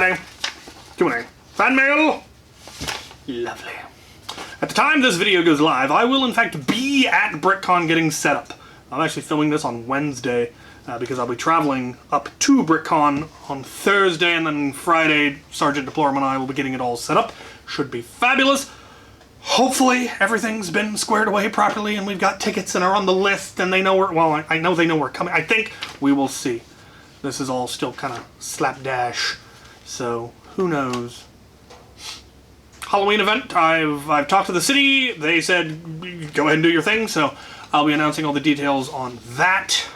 Friday. Q&A. Fanmail. Lovely. At the time this video goes live, I will in fact be at BrickCon getting set up. I'm actually filming this on Wednesday because I'll be traveling up to BrickCon on Thursday, and then Friday Sergeant Deplorem and I will be getting it all set up. Should be fabulous. Hopefully everything's been squared away properly and we've got tickets and are on the list and they know we're, well, I know they know we're coming. I think we will see. This is all still kind of slapdash, so who knows. Halloween event, I've talked to the city. They said go ahead and do your thing, so I'll be announcing all the details on that.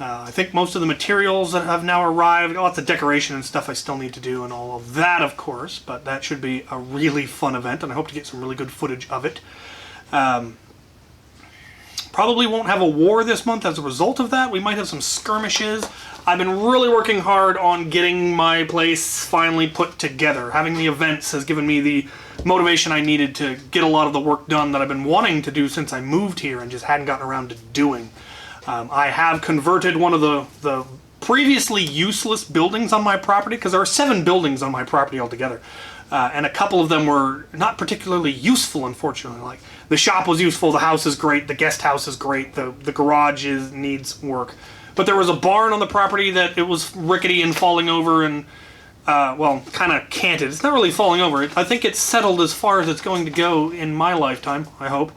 I think most of the materials that have now arrived, lots of decoration and stuff I still need to do and all of that, of course, but that should be a really fun event and I hope to get some really good footage of it. Probably won't have a war this month as a result of that. We might have some skirmishes. I've been really working hard on getting my place finally put together. Having the events has given me the motivation I needed to get a lot of the work done that I've been wanting to do since I moved here and just hadn't gotten around to doing. I have converted one of the previously useless buildings on my property, because there are 7 buildings on my property altogether, and a couple of them were not particularly useful, unfortunately. Like, the shop was useful, the house is great, the guest house is great, the garage needs work. But there was a barn on the property that it was rickety and falling over and, well, kind of canted. It's not really falling over. I think it's settled as far as it's going to go in my lifetime, I hope.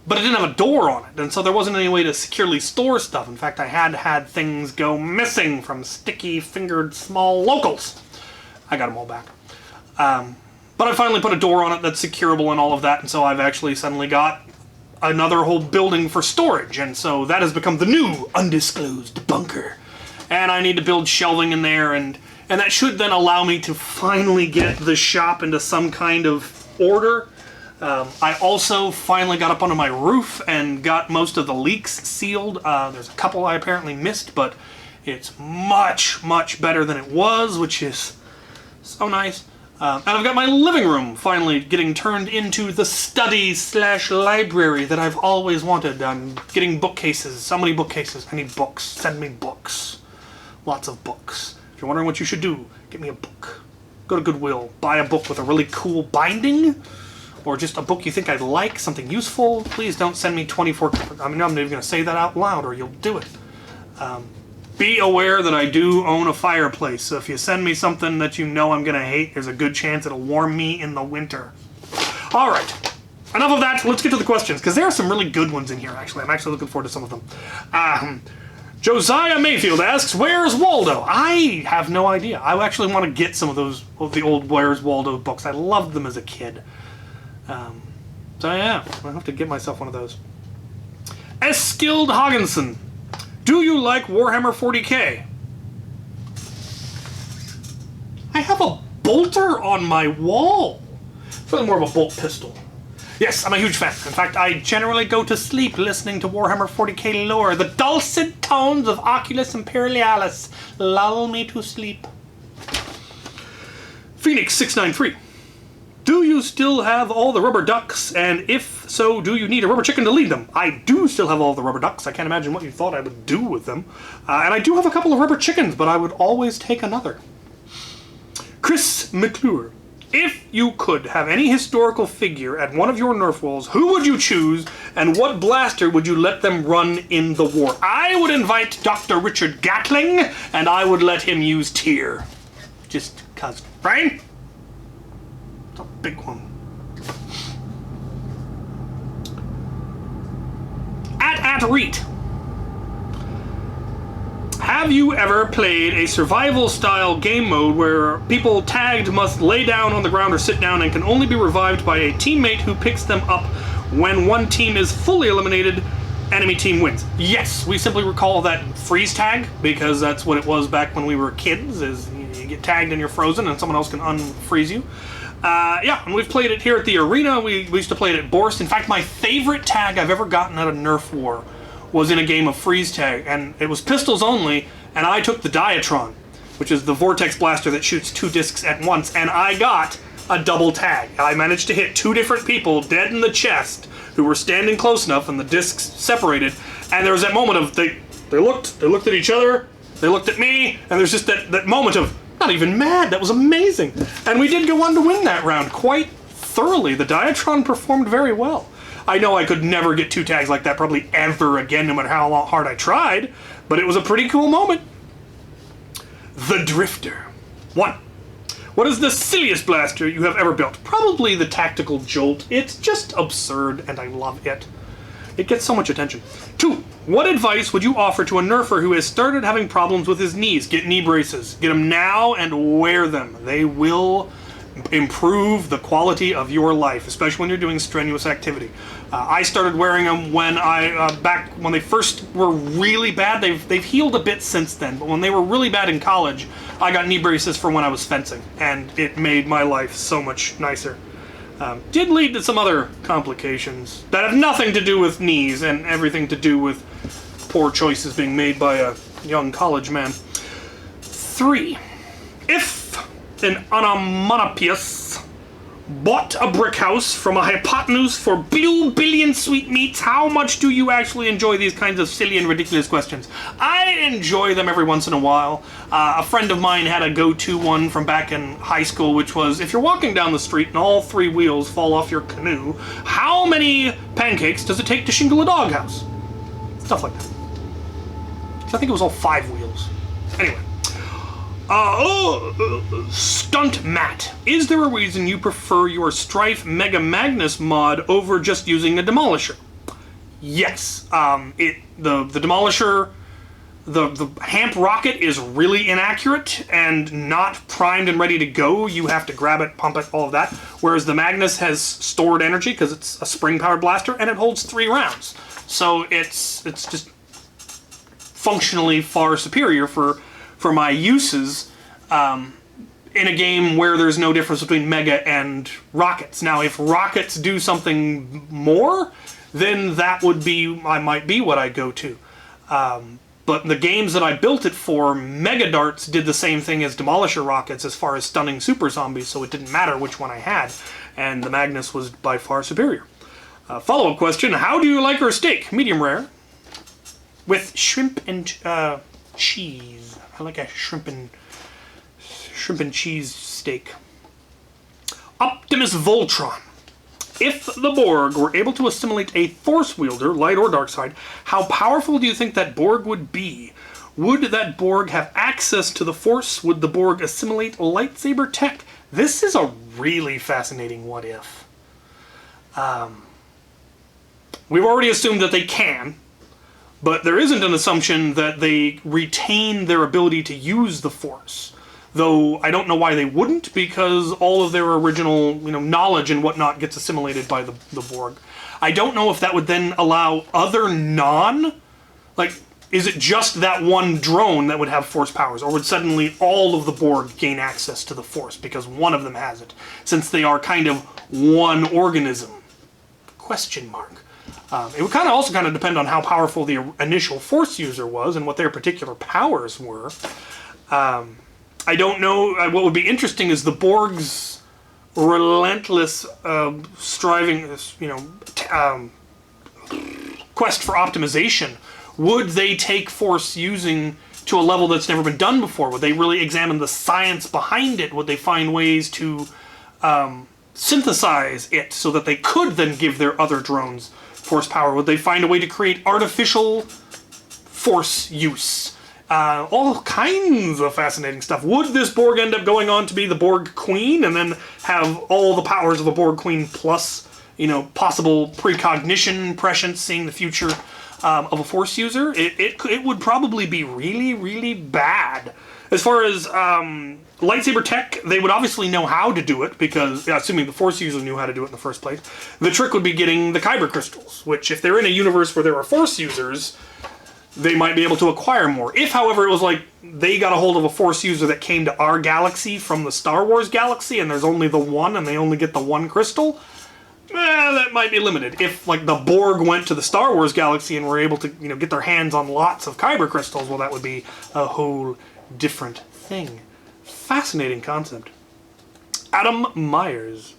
But it didn't have a door on it, and so there wasn't any way to securely store stuff. In fact, I had things go missing from sticky-fingered small locals. I got them all back. But I finally put a door on it that's securable and all of that, and so I've actually suddenly got another whole building for storage, and so that has become the new undisclosed bunker. And I need to build shelving in there, and that should then allow me to finally get the shop into some kind of order. I also finally got up onto my roof and got most of the leaks sealed. There's a couple I apparently missed, but it's much, much better than it was, which is so nice. And I've got my living room finally getting turned into the study/library that I've always wanted. I'm getting bookcases, so many bookcases. I need books. Send me books. Lots of books. If you're wondering what you should do, get me a book. Go to Goodwill, buy a book with a really cool binding, or just a book you think I'd like, something useful. Please don't send me 24... I mean, I'm not even going to say that out loud or you'll do it. Be aware that I do own a fireplace, so if you send me something that you know I'm going to hate, there's a good chance it'll warm me in the winter. Alright, enough of that. Let's get to the questions, because there are some really good ones in here, actually. I'm actually looking forward to some of them. Josiah Mayfield asks, where's Waldo? I have no idea. I actually want to get some of those, of the old Where's Waldo books. I loved them as a kid. So yeah, I'll have to get myself one of those. Eskilde Hogginson, do you like Warhammer 40k? I have a bolter on my wall. It's really more of a bolt pistol. Yes, I'm a huge fan. In fact, I generally go to sleep listening to Warhammer 40k lore. The dulcet tones of Oculus Imperialis lull me to sleep. Phoenix693. Do you still have all the rubber ducks? And if so, do you need a rubber chicken to lead them? I do still have all the rubber ducks. I can't imagine what you thought I would do with them. And I do have a couple of rubber chickens, but I would always take another. Chris McClure. If you could have any historical figure at one of your Nerf walls, who would you choose, and what blaster would you let them run in the war? I would invite Dr. Richard Gatling, and I would let him use Tyr. Just cause, right? It's a big one. At Reet. Have you ever played a survival style game mode where people tagged must lay down on the ground or sit down and can only be revived by a teammate who picks them up when one team is fully eliminated, enemy team wins? Yes, we simply recall that freeze tag because that's what it was back when we were kids, is you get tagged and you're frozen and someone else can unfreeze you. Yeah, and we've played it here at the arena. We used to play it at Borst. In fact, my favorite tag I've ever gotten at a Nerf war was in a game of freeze tag, and it was pistols only, and I took the Diatron, which is the vortex blaster that shoots 2 discs at once, and I got a double tag. I managed to hit 2 different people dead in the chest who were standing close enough and the discs separated, and there was that moment of they looked at each other, they looked at me, and there's just that moment of Not even mad. That was amazing. And we did go on to win that round quite thoroughly. The Diatron performed very well. I know I could never get 2 tags like that probably ever again, no matter how hard I tried, but it was a pretty cool moment. The Drifter. 1. What is the silliest blaster you have ever built? Probably the Tactical Jolt. It's just absurd, and I love it. It gets so much attention. 2. What advice would you offer to a nerfer who has started having problems with his knees? Get knee braces. Get them now and wear them. They will improve the quality of your life, especially when you're doing strenuous activity. I started wearing them when back when they first were really bad. They've healed a bit since then, but when they were really bad in college, I got knee braces for when I was fencing, and it made my life so much nicer. Did lead to some other complications that have nothing to do with knees and everything to do with poor choices being made by a young college man. 3. If an onomatopoeist bought a brick house from a hypotenuse for billion sweetmeats, how much do you actually enjoy these kinds of silly and ridiculous questions? I enjoy them every once in a while. A friend of mine had a go-to one from back in high school, which was, if you're walking down the street and all 3 wheels fall off your canoe, how many pancakes does it take to shingle a doghouse? Stuff like that. So I think it was all 5 wheels. Anyway. Stunt Matt. Is there a reason you prefer your Strife Mega Magnus mod over just using a Demolisher? Yes. The Demolisher, the Hamp rocket is really inaccurate and not primed and ready to go. You have to grab it, pump it, all of that. Whereas the Magnus has stored energy because it's a spring-powered blaster and it holds 3 rounds. So it's just functionally far superior for my uses in a game where there's no difference between Mega and Rockets. Now, if Rockets do something more, then that would be, might be what I go to. But the games that I built it for, Mega Darts did the same thing as Demolisher Rockets as far as stunning super zombies, so it didn't matter which one I had, and the Magnus was by far superior. Follow-up question, how do you like your steak? Medium rare, with shrimp and cheese. I like a shrimp and cheese steak. Optimus Voltron. If the Borg were able to assimilate a Force wielder, light or dark side, how powerful do you think that Borg would be? Would that Borg have access to the Force? Would the Borg assimilate lightsaber tech? This is a really fascinating what if. We've already assumed that they can. But there isn't an assumption that they retain their ability to use the Force. Though I don't know why they wouldn't, because all of their original, knowledge and whatnot gets assimilated by the Borg. I don't know if that would then allow other is it just that one drone that would have Force powers? Or would suddenly all of the Borg gain access to the Force because one of them has it? Since they are kind of one organism? Question mark. It would also depend on how powerful the initial Force user was and what their particular powers were. I don't know. What would be interesting is the Borg's relentless striving, quest for optimization. Would they take Force using to a level that's never been done before? Would they really examine the science behind it? Would they find ways to synthesize it so that they could then give their other drones Force power? Would they find a way to create artificial Force use? All kinds of fascinating stuff. Would this Borg end up going on to be the Borg Queen and then have all the powers of a Borg Queen plus, possible precognition, prescience, seeing the future of a Force user? It would probably be really, really bad. As far as lightsaber tech, they would obviously know how to do it, because, assuming the Force user knew how to do it in the first place, the trick would be getting the Kyber crystals, which, if they're in a universe where there are Force users, they might be able to acquire more. If, however, it was like they got a hold of a Force user that came to our galaxy from the Star Wars galaxy, and there's only the one, and they only get the one crystal, that might be limited. If, the Borg went to the Star Wars galaxy and were able to, get their hands on lots of Kyber crystals, well, that would be a whole different thing. Fascinating concept. Adam Myers.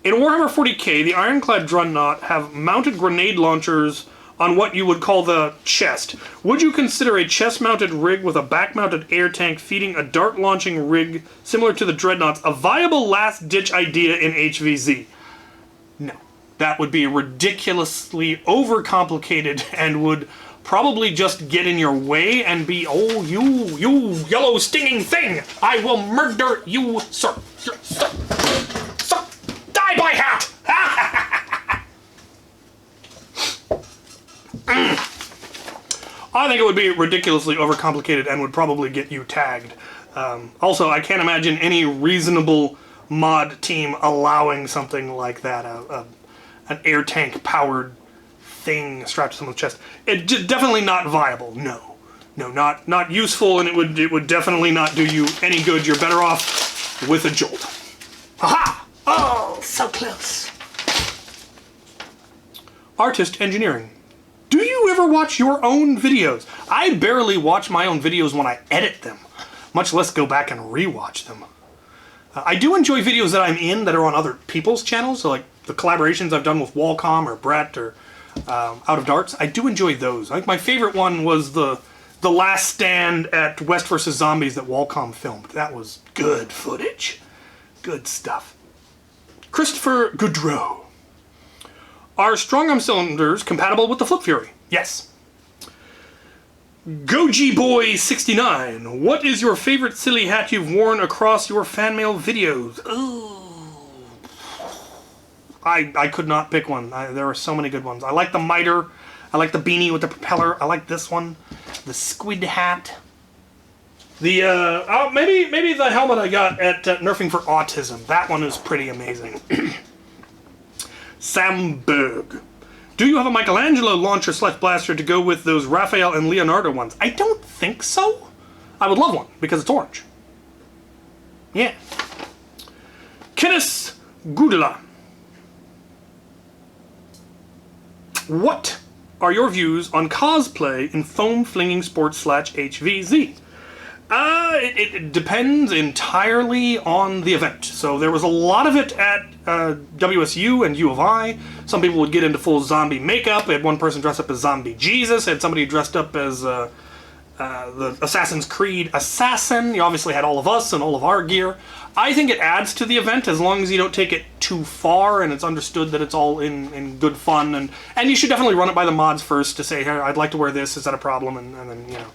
In Warhammer 40k, the Ironclad Dreadnought have mounted grenade launchers on what you would call the chest. Would you consider a chest-mounted rig with a back-mounted air tank feeding a dart-launching rig similar to the Dreadnoughts a viable last-ditch idea in HVZ? No. That would be ridiculously overcomplicated and would probably just get in your way and be, oh, you yellow stinging thing! I will murder you, sir! Sir! Die by hat! I think it would be ridiculously overcomplicated and would probably get you tagged. Also, I can't imagine any reasonable mod team allowing something like that, an air tank powered thing strapped to someone's chest. It's definitely not viable. No, not useful, and it would definitely not do you any good. You're better off with a jolt. Aha! Oh, so close. Artist engineering. Do you ever watch your own videos? I barely watch my own videos when I edit them, much less go back and rewatch them. I do enjoy videos that I'm in that are on other people's channels, so like the collaborations I've done with Wallcom or Brett or Out of Darts. I do enjoy those. I think my favorite one was the last stand at West vs. Zombies that Wallcom filmed. That was good footage. Good stuff. Christopher Goudreau. Are strong arm cylinders compatible with the Flip Fury? Yes. Goji Boy 69. What is your favorite silly hat you've worn across your fan mail videos? Ooh. I could not pick one. There are so many good ones. I like the miter. I like the beanie with the propeller. I like this one. The squid hat. The maybe the helmet I got at Nerfing for Autism. That one is pretty amazing. Sam Berg. Do you have a Michelangelo launcher / blaster to go with those Raphael and Leonardo ones? I don't think so. I would love one because it's orange. Yeah. Kenneth Gudela. What are your views on cosplay in foam flinging sports / HVZ? It depends entirely on the event. So there was a lot of it at WSU and U of I. Some people would get into full zombie makeup. I had one person dressed up as Zombie Jesus. I had somebody dressed up as the Assassin's Creed assassin. You obviously had all of us and all of our gear. I think it adds to the event as long as you don't take it too far and it's understood that it's all in good fun. And you should definitely run it by the mods first to say, hey, I'd like to wear this. Is that a problem? And then, you know.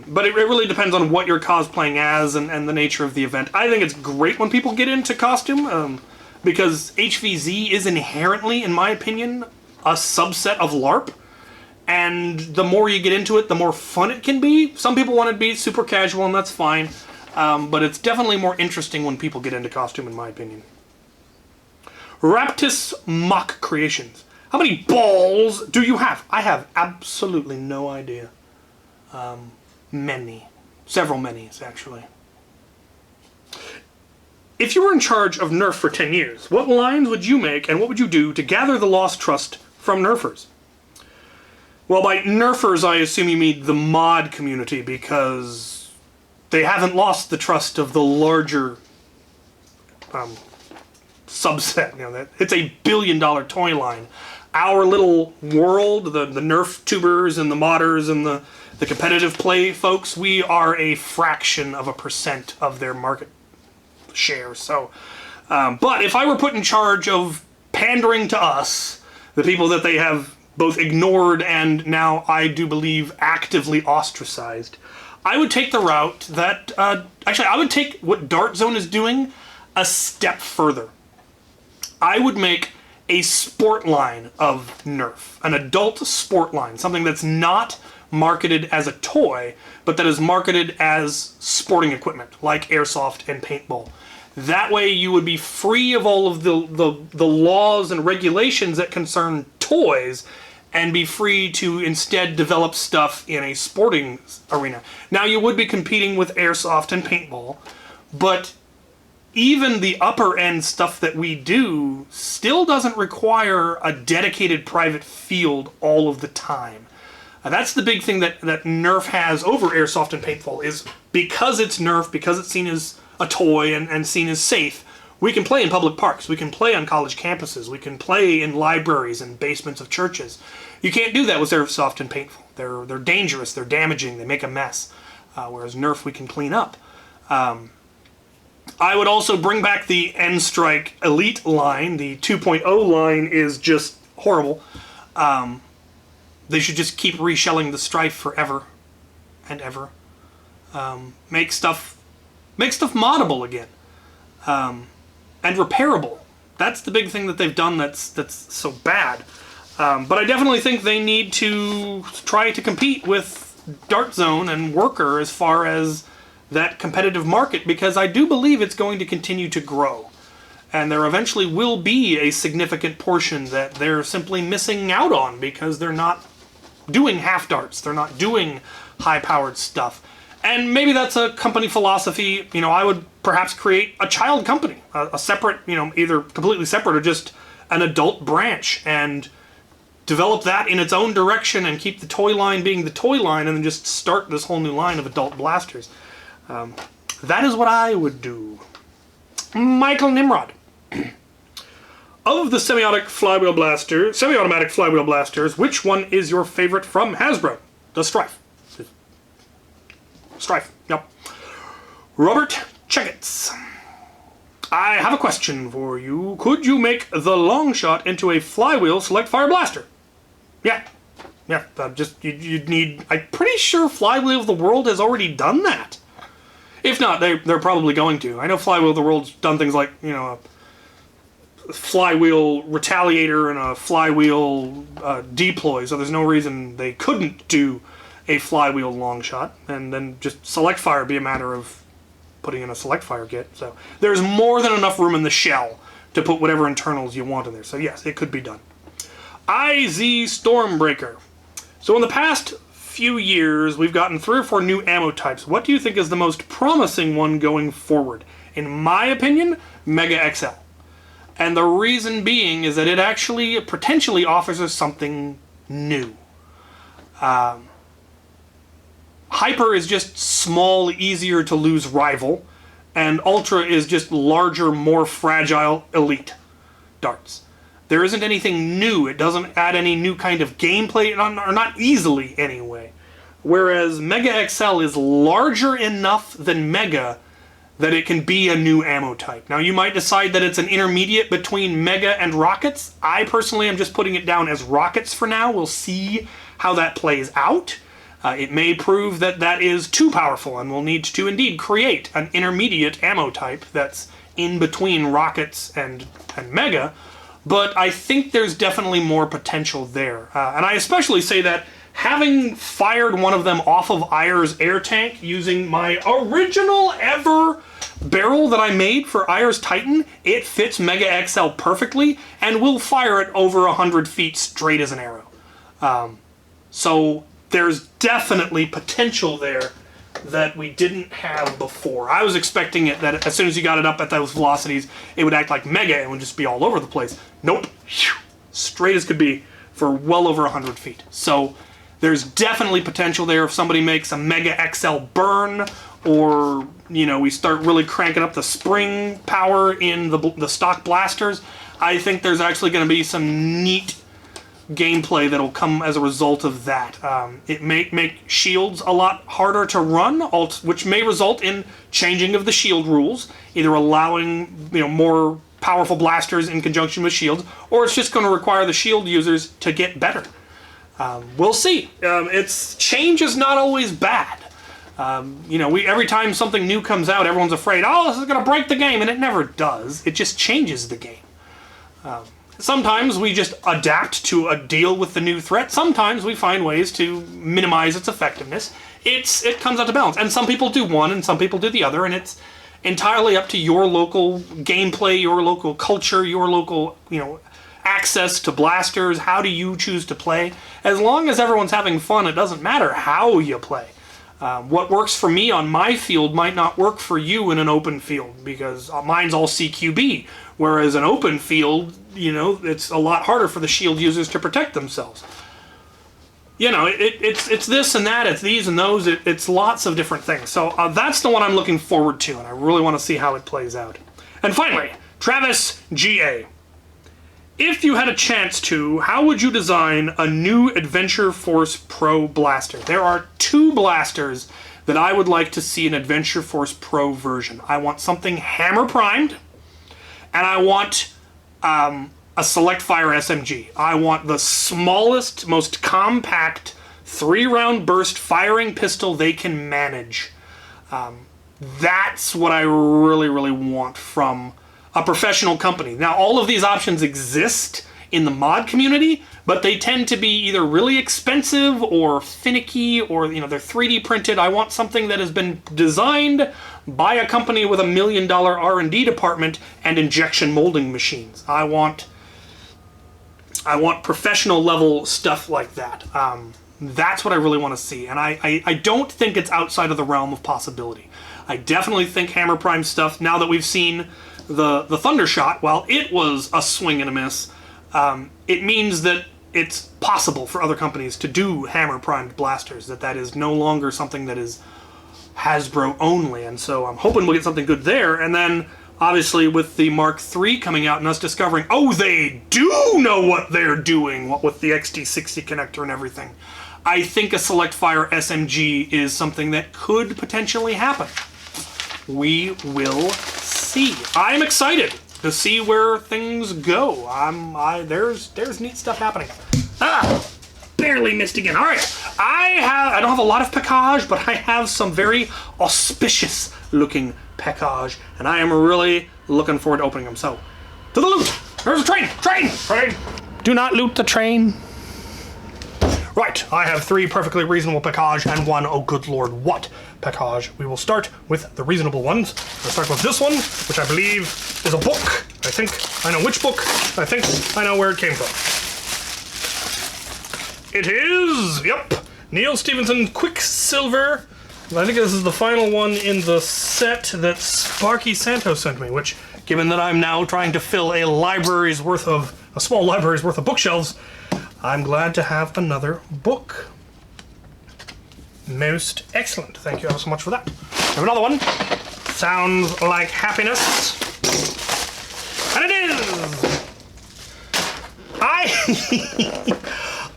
But it really depends on what you're cosplaying as and the nature of the event. I think it's great when people get into costume because HVZ is inherently, in my opinion, a subset of LARP. And the more you get into it, the more fun it can be. Some people want to be super casual, and that's fine. But it's definitely more interesting when people get into costume, in my opinion. Raptus Mock Creations. How many balls do you have? I have absolutely no idea. Many. Several many's, actually. If you were in charge of Nerf for 10 years, what lines would you make and what would you do to gather the lost trust from Nerfers? Well, by Nerfers, I assume you mean the mod community because they haven't lost the trust of the larger subset. You know, it's a billion-dollar toy line. Our little world, the Nerf tubers and the modders and the competitive play folks, we are a fraction of a % of their market share. So, but if I were put in charge of pandering to us, the people that they have both ignored and now I do believe actively ostracized, I would take the route that, actually I would take what Dart Zone is doing a step further. I would make a sport line of Nerf, an adult sport line, something that's not marketed as a toy, but that is marketed as sporting equipment, like airsoft and paintball. That way you would be free of all of the laws and regulations that concern toys and be free to instead develop stuff in a sporting arena. Now you would be competing with airsoft and paintball, but even the upper end stuff that we do still doesn't require a dedicated private field all of the time. That's the big thing that Nerf has over airsoft and paintball is because it's Nerf, because it's seen as a toy and seen as safe, We can play in public parks. We can play on college campuses. We can play in libraries and basements of churches. You can't do that with Airsoft and Paintful. They're dangerous. They're damaging. They make a mess. Whereas Nerf, we can clean up. I would also bring back the N-Strike Elite line. The 2.0 line is just horrible. They should just keep reshelling the Strife forever and ever. Make stuff moddable again. And repairable. That's the big thing that they've done that's so bad. But I definitely think they need to try to compete with Dart Zone and Worker as far as that competitive market, because I do believe it's going to continue to grow. And there eventually will be a significant portion that they're simply missing out on because they're not doing half darts. They're not doing high-powered stuff. And maybe that's a company philosophy. You know, I would perhaps create a child company, a separate, you know, either completely separate or just an adult branch, and develop that in its own direction and keep the toy line being the toy line, and then just start this whole new line of adult blasters. That is what I would do. Michael Nimrod. Of the semi-automatic flywheel blasters, which one is your favorite from Hasbro? The Strife. Strife, yep. Robert Checkets. I have a question for you. Could you make the long shot into a flywheel select fire blaster? Yeah. Yeah, you'd need... I'm pretty sure Flywheel of the World has already done that. If not, they're probably going to. I know Flywheel of the World's done things like, you know, a flywheel retaliator and a flywheel deploy, so there's no reason they couldn't do a flywheel long shot, and then just select fire be a matter of putting in a select fire kit. So there's more than enough room in the shell to put whatever internals you want in there. So yes, it could be done. IZ Stormbreaker. So in the past few years, we've gotten 3 or 4 new ammo types. What do you think is the most promising one going forward? In my opinion, Mega XL. And the reason being is that it actually potentially offers us something new. Hyper is just small, easier to lose rival, and Ultra is just larger, more fragile elite darts. There isn't anything new. It doesn't add any new kind of gameplay, or not easily anyway. Whereas Mega XL is larger enough than Mega that it can be a new ammo type. Now you might decide that it's an intermediate between Mega and Rockets. I personally am just putting it down as Rockets for now. We'll see how that plays out. It may prove that that is too powerful, and we'll need to indeed create an intermediate ammo type that's in between Rockets and Mega, but I think there's definitely more potential there. And I especially say that having fired one of them off of Ayer's air tank using my original ever barrel that I made for Ayer's Titan, it fits Mega XL perfectly and will fire it over 100 feet straight as an arrow. So there's definitely potential there that we didn't have before. I was expecting it that as soon as you got it up at those velocities, it would act like Mega and would just be all over the place. Nope. Straight as could be for well over 100 feet. So there's definitely potential there if somebody makes a Mega XL burn, or, you know, we start really cranking up the spring power in the stock blasters. I think there's actually going to be some neat gameplay that'll come as a result of that. It may make shields a lot harder to run, which may result in changing of the shield rules, either allowing, you know, more powerful blasters in conjunction with shields, or it's just going to require the shield users to get better. We'll see. Change is not always bad. You know, every time something new comes out, everyone's afraid, oh, this is going to break the game, and it never does. It just changes the game. Sometimes we just adapt to deal with the new threat. Sometimes we find ways to minimize its effectiveness. It comes out to balance. And some people do one and some people do the other, and it's entirely up to your local gameplay, your local culture, your local, you know, access to blasters. How do you choose to play? As long as everyone's having fun, it doesn't matter how you play. What works for me on my field might not work for you in an open field, because mine's all CQB, whereas an open field, you know, it's a lot harder for the shield users to protect themselves. You know, it's this and that, it's these and those, it's lots of different things. So that's the one I'm looking forward to, and I really want to see how it plays out. And finally, Travis G.A. If you had a chance to, how would you design a new Adventure Force Pro blaster? There are 2 blasters that I would like to see an Adventure Force Pro version. I want something hammer primed, and I want a select fire SMG. I want the smallest, most compact 3-round burst firing pistol they can manage. That's what I really, really want from a professional company. Now, all of these options exist in the mod community, but they tend to be either really expensive or finicky, or they're 3D printed. I want something that has been designed by a company with $1 million R&D department and injection molding machines. I want professional level stuff like that. That's what I really want to see, and I don't think it's outside of the realm of possibility. I definitely think hammer prime stuff, now that we've seen the Thundershot, while it was a swing and a miss, it means that it's possible for other companies to do hammer primed blasters, that is no longer something that is Hasbro only, and so I'm hoping we'll get something good there. And then obviously with the Mark III coming out and us discovering, oh, they do know what they're doing, what with the XT60 connector and everything, I think a select fire SMG is something that could potentially happen. We will see. I'm excited to see where things go. There's neat stuff happening. Barely missed again. All right, I don't have a lot of package, but I have some very auspicious looking package, and I am really looking forward to opening them. So, to the loot. There's a train. Do not loot the train. Right, I have 3 perfectly reasonable package and 1, oh good lord, what package. We will start with the reasonable ones. We'll start with this one, which I believe is a book. I think I know which book. I think I know where it came from. It is, yep, Neil Stephenson Quicksilver. I think this is the final one in the set that Sparky Santos sent me, which, given that I'm now trying to fill a small library's worth of bookshelves, I'm glad to have another book. Most excellent. Thank you ever so much for that. I have another one. Sounds like happiness. And it is!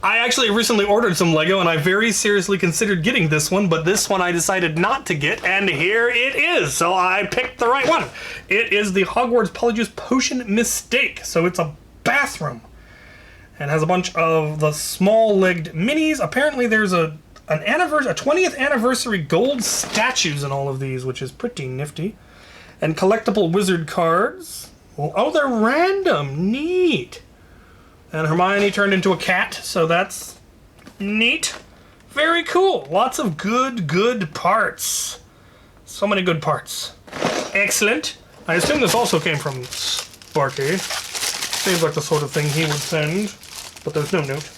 I actually recently ordered some Lego, and I very seriously considered getting this one, but this one I decided not to get, and here it is. So I picked the right one. It is the Hogwarts Polyjuice Potion Mistake. So it's a bathroom, and has a bunch of the small-legged minis. Apparently there's a 20th anniversary gold statues in all of these, which is pretty nifty. And collectible wizard cards. Well, oh, they're random. Neat. And Hermione turned into a cat, so that's neat. Very cool. Lots of good parts. So many good parts. Excellent. I assume this also came from Sparky. Seems like the sort of thing he would send, but there's no note.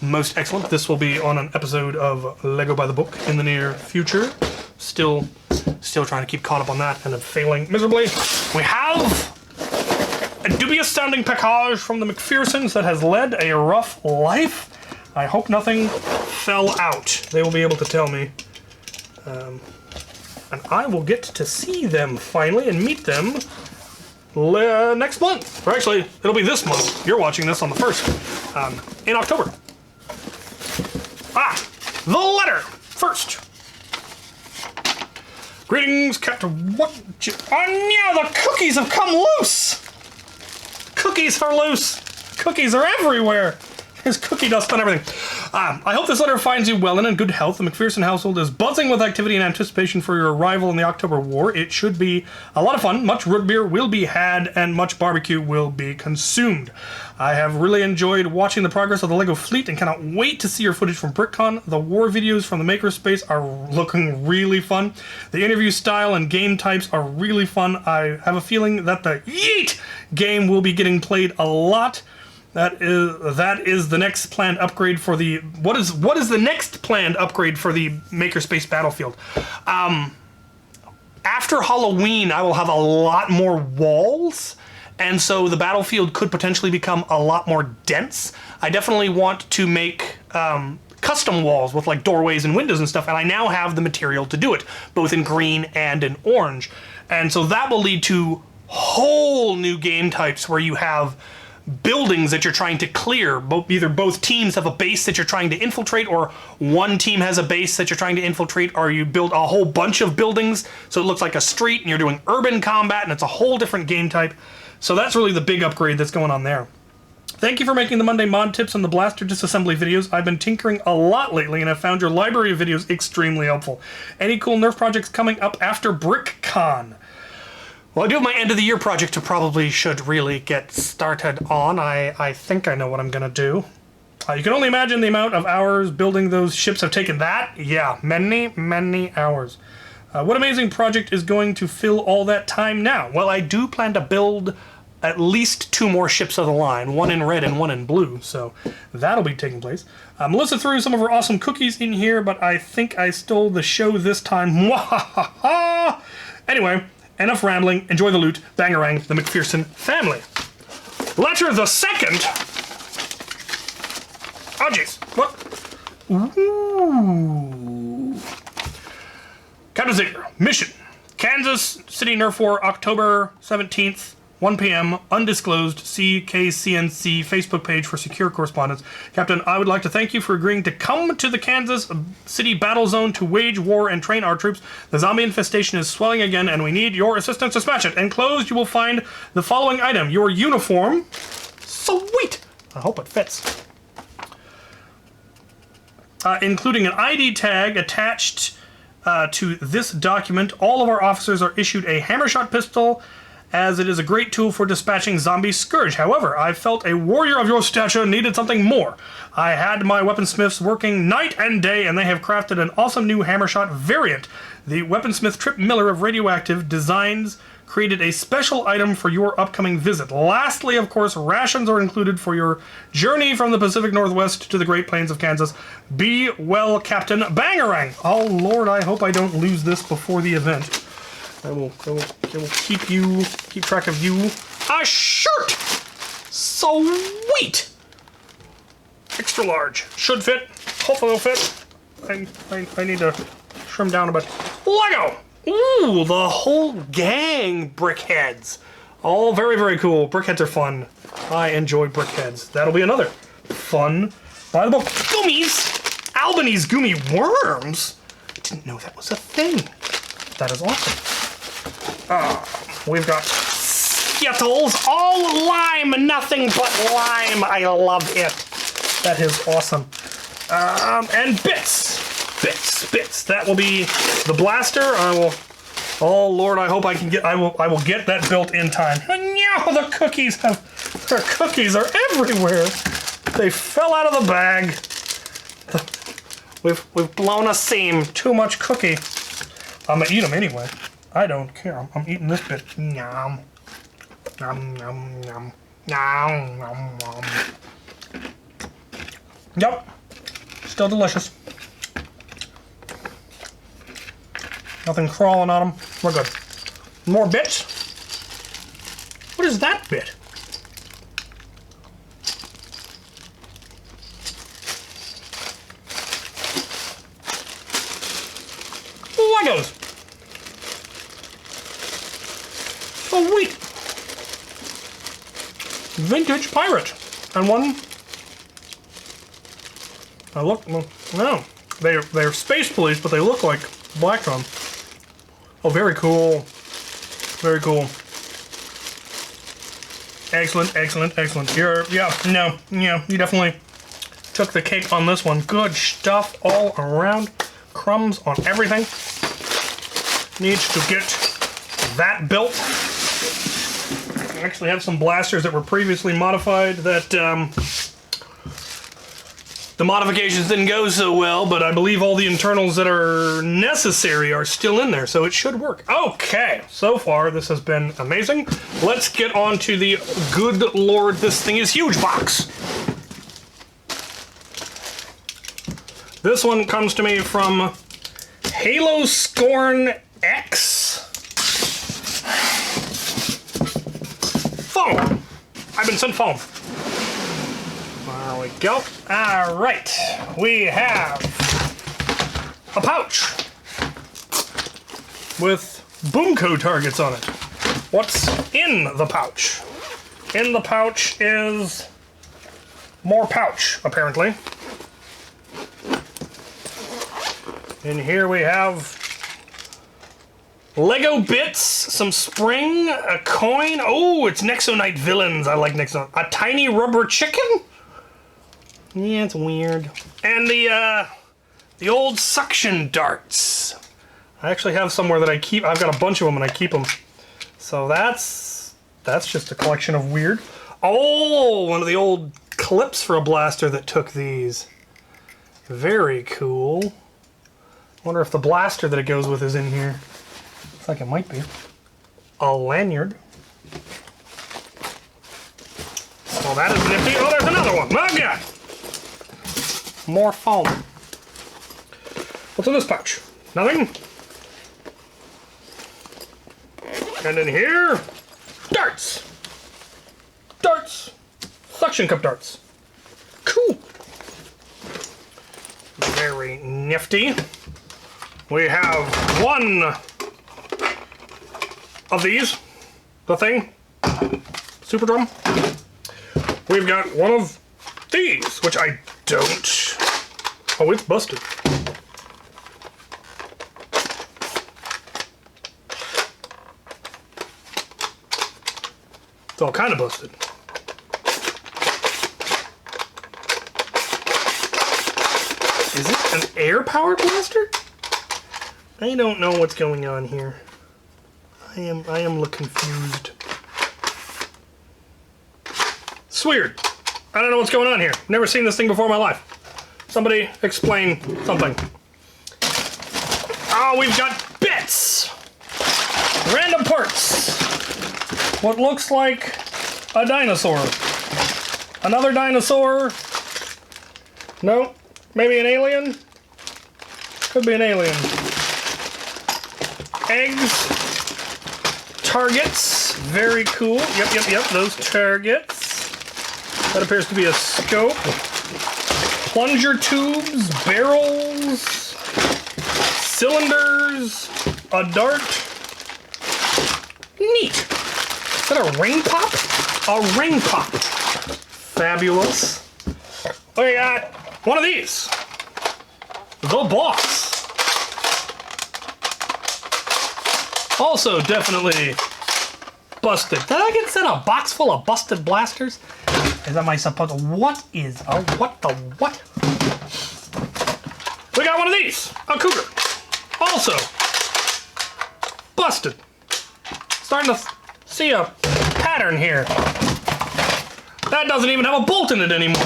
Most excellent. This will be on an episode of Lego by the Book in the near future. Still trying to keep caught up on that and failing miserably. We have a dubious sounding package from the McPhersons that has led a rough life. I hope nothing fell out. They will be able to tell me. And I will get to see them finally and meet them next month. Or actually, it'll be this month. You're watching this on the 1st, in October. The letter first. Greetings, Captain. What? Oh no, the cookies have come loose. Cookies are loose. Cookies are everywhere. There's cookie dust on everything. I hope this letter finds you well and in good health. The McPherson household is buzzing with activity and anticipation for your arrival in the October War. It should be a lot of fun. Much root beer will be had and much barbecue will be consumed. I have really enjoyed watching the progress of the LEGO fleet and cannot wait to see your footage from BrickCon. The war videos from the Makerspace are looking really fun. The interview style and game types are really fun. I have a feeling that the Yeet game will be getting played a lot. That is the next planned upgrade for the... What is the next planned upgrade for the Makerspace Battlefield? After Halloween, I will have a lot more walls, and so the battlefield could potentially become a lot more dense. I definitely want to make custom walls with like doorways and windows and stuff, and I now have the material to do it, both in green and in orange. And so that will lead to whole new game types where you have buildings that you're trying to clear. Either both teams have a base that you're trying to infiltrate, or one team has a base that you're trying to infiltrate, or you build a whole bunch of buildings so it looks like a street and you're doing urban combat, and it's a whole different game type. So that's really the big upgrade that's going on there. Thank you for making the Monday mod tips and the blaster disassembly videos. I've been tinkering a lot lately and have found your library of videos extremely helpful. Any cool Nerf projects coming up after BrickCon? Well, I do have my end of the year project to probably should really get started on. I think I know what I'm going to do. You can only imagine the amount of hours building those ships have taken. That? Yeah, many hours. What amazing project is going to fill all that time now? Well, I do plan to build at least 2 more ships of the line, one in red and one in blue, so that'll be taking place. Melissa threw some of her awesome cookies in here, but I think I stole the show this time. Mwahaha! Anyway, enough rambling. Enjoy the loot. Bangarang, the McPherson family. Letter the second. Oh, jeez. What? Ooh. Captain Xavier. Mission. Kansas City Nerf War, October 17th, 1 p.m. Undisclosed. CKCNC Facebook page for secure correspondence. Captain, I would like to thank you for agreeing to come to the Kansas City battle zone to wage war and train our troops. The zombie infestation is swelling again, and we need your assistance to smash it. Enclosed, you will find the following item. Your uniform. Sweet! I hope it fits. Including an ID tag attached to this document. All of our officers are issued a hammershot pistol, as it is a great tool for dispatching zombie scourge. However, I felt a warrior of your stature needed something more. I had my weaponsmiths working night and day, and they have crafted an awesome new hammershot variant. The weaponsmith Trip Miller of Radioactive Designs created a special item for your upcoming visit. Lastly, of course, rations are included for your journey from the Pacific Northwest to the Great Plains of Kansas. Be well, Captain. Bangarang! Oh, Lord, I hope I don't lose this before the event. I will keep track of you. A shirt! Sweet! Extra large. Should fit. Hopefully it'll fit. I need to trim down a bit. Lego! Ooh, the whole gang brickheads. All very, very cool. Brickheads are fun. I enjoy brickheads. That'll be another fun by the book. Gummies! Albanese gummy worms? I didn't know that was a thing. That is awesome. We've got Skittles, all lime, nothing but lime. I love it. That is awesome. And bits. That will be the blaster. Oh Lord, I hope I can get. I will get that built in time. And now the cookies are everywhere. They fell out of the bag. We've blown a seam. Too much cookie. I'm gonna eat them anyway. I don't care. I'm eating this bit. Nom. Nom, nom, nom. Nom, nom, nom. Yep. Still delicious. Nothing crawling on them. We're good. More bits. What is that bit? Legos. Sweet. Vintage pirate. And one. No. They're space police, but they look like Blacktron. Oh, very cool. Very cool. Excellent. You definitely took the cake on this one. Good stuff all around. Crumbs on everything. Needs to get that built. I actually have some blasters that were previously modified that the modifications didn't go so well, but I believe all the internals that are necessary are still in there, so it should work. Okay, so far this has been amazing. Let's get on to the good Lord, this thing is huge box. This one comes to me from Halo Scorn X. Foam. I've been sent foam. There we go. All right. We have a pouch with Boomco targets on it. What's in the pouch? In the pouch is more pouch, apparently. And here we have Lego bits, some spring, a coin. Oh, it's Nexonite villains. I like Nexonite. A tiny rubber chicken? Yeah, it's weird. And the old suction darts. I actually have somewhere that I keep. I've got a bunch of them and I keep them. So that's just a collection of weird. Oh, one of the old clips for a blaster that took these. Very cool. Wonder if the blaster that it goes with is in here. Looks like it might be. A lanyard. Oh, that is nifty. Oh, there's another one. Oh, God. More foam. What's in this pouch? Nothing. And in here, darts. Darts. Suction cup darts. Cool. Very nifty. We have one of these. The thing. Super drum. We've got one of these, which I don't. Oh, it's busted. It's all kind of busted. Is it an air-powered blaster? I don't know what's going on here. I am confused. It's weird. I don't know what's going on here. Never seen this thing before in my life. Somebody explain something. Oh, we've got bits! Random parts. What looks like a dinosaur. Another dinosaur. No, maybe an alien. Could be an alien. Eggs. Targets. Very cool. Yep, those targets. That appears to be a scope. Plunger tubes, barrels, cylinders, a dart. Neat. Is that a ring pop? A ring pop. Fabulous. We got one of these. The boss. Also definitely busted. Did I get sent a box full of busted blasters? Is that my supposed? What is what the what? We got one of these, a cougar. Also busted. Starting to see a pattern here. That doesn't even have a bolt in it anymore.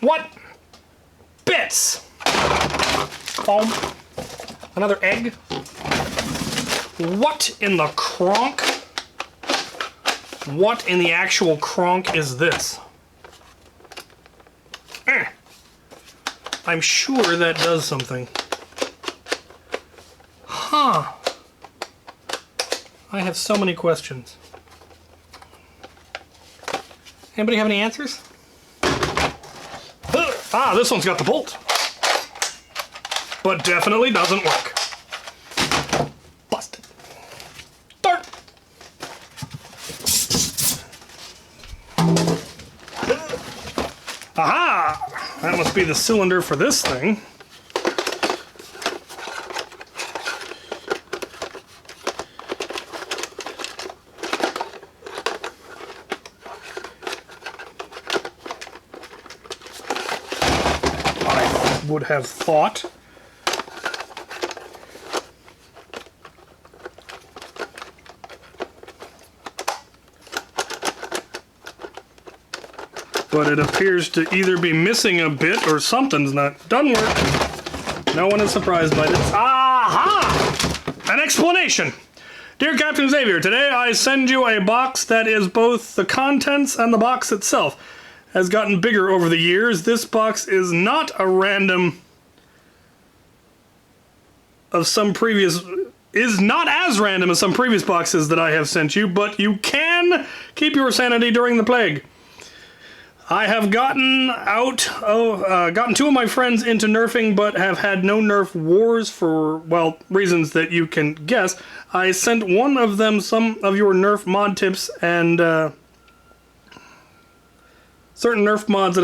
What? Bits. Foam. Another egg. What in the cronk? What in the actual cronk is this? I'm sure that does something. Huh. I have so many questions. Anybody have any answers? Ah, this one's got the bolt. But definitely doesn't work. Busted. Dart. Aha! That must be the cylinder for this thing. I would have thought. But it appears to either be missing a bit or something's not done work. No one is surprised by this. Aha! An explanation. Dear Captain Xavier, today I send you a box that is both the contents and the box itself has gotten bigger over the years. This box is not a random is not as random as some previous boxes that I have sent you, but you can keep your sanity during the plague. I have gotten gotten 2 of my friends into nerfing, but have had no nerf wars for, well, reasons that you can guess. I sent one of them some of your nerf mod tips and certain nerf mods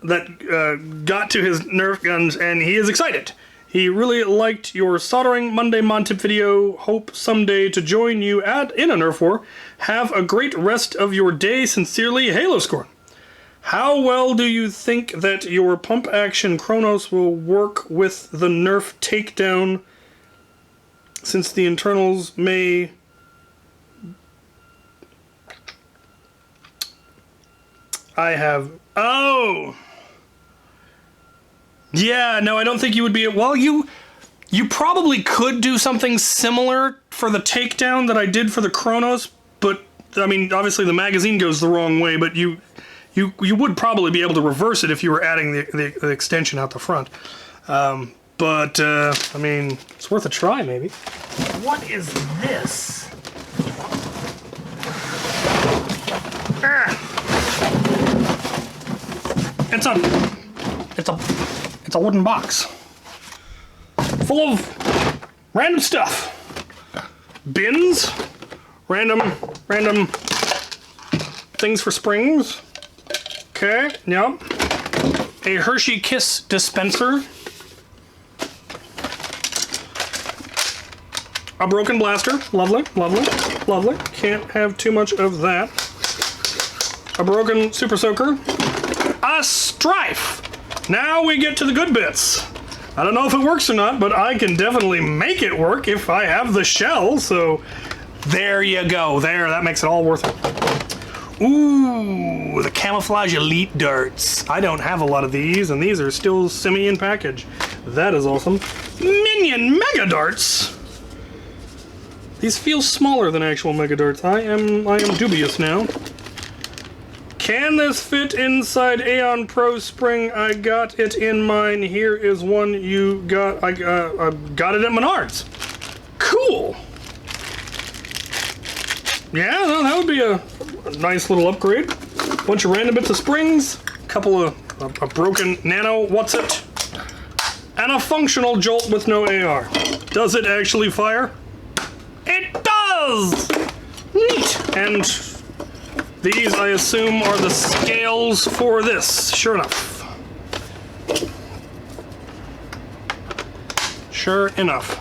that got to his nerf guns, and he is excited. He really liked your soldering Monday mod tip video. Hope someday to join you in a nerf war. Have a great rest of your day. Sincerely, Halo Scorn. How well do you think that your pump action Chronos will work with the nerf takedown, since the internals may... Oh! Yeah, no, I don't think you would be... Well, you probably could do something similar for the takedown that I did for the Chronos, but, I mean, obviously the magazine goes the wrong way, but you would probably be able to reverse it if you were adding the extension out the front. I mean, it's worth a try, maybe. What is this? It's a wooden box full of random stuff. Bins, random things for springs. Okay, yep. A Hershey Kiss dispenser. A broken blaster. Lovely, lovely, lovely. Can't have too much of that. A broken Super Soaker. A Strife. Now we get to the good bits. I don't know if it works or not, but I can definitely make it work if I have the shell, so there you go. There, that makes it all worth it. Ooh, the Camouflage Elite Darts. I don't have a lot of these, and these are still semi in package. That is awesome. Minion Mega Darts. These feel smaller than actual Mega Darts. I am dubious now. Can this fit inside Aeon Pro Spring? I got it in mine. Here is one you got. I got it at Menards. Cool. Yeah, no, that would be a nice little upgrade. Bunch of random bits of springs, a couple of a broken nano, what's it? And a functional jolt with no AR. Does it actually fire? It does! Neat! And these, I assume, are the scales for this. Sure enough. Sure enough.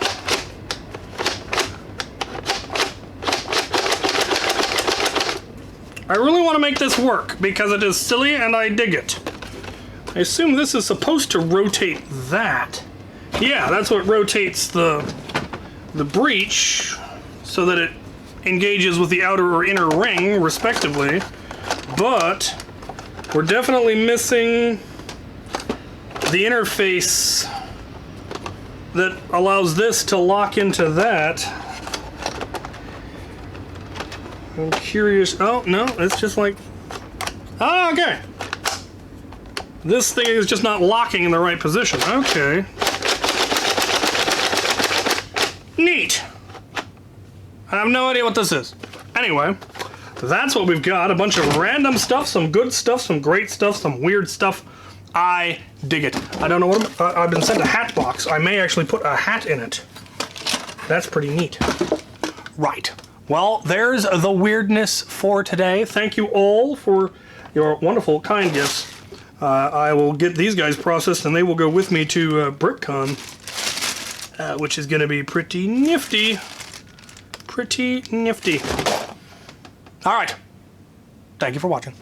I really want to make this work because it is silly and I dig it. I assume this is supposed to rotate that. Yeah, that's what rotates the breech so that it engages with the outer or inner ring, respectively. But we're definitely missing the interface that allows this to lock into that. I'm curious. Oh, no, it's just like... Oh, okay. This thing is just not locking in the right position. Okay. Neat. I have no idea what this is. Anyway, that's what we've got. A bunch of random stuff, some good stuff, some great stuff, some weird stuff. I dig it. I don't know what I've been sent a hat box. I may actually put a hat in it. That's pretty neat. Right. Well, there's the weirdness for today. Thank you all for your wonderful, kind gifts. I will get these guys processed and they will go with me to BrickCon, which is going to be pretty nifty. Pretty nifty. All right. Thank you for watching.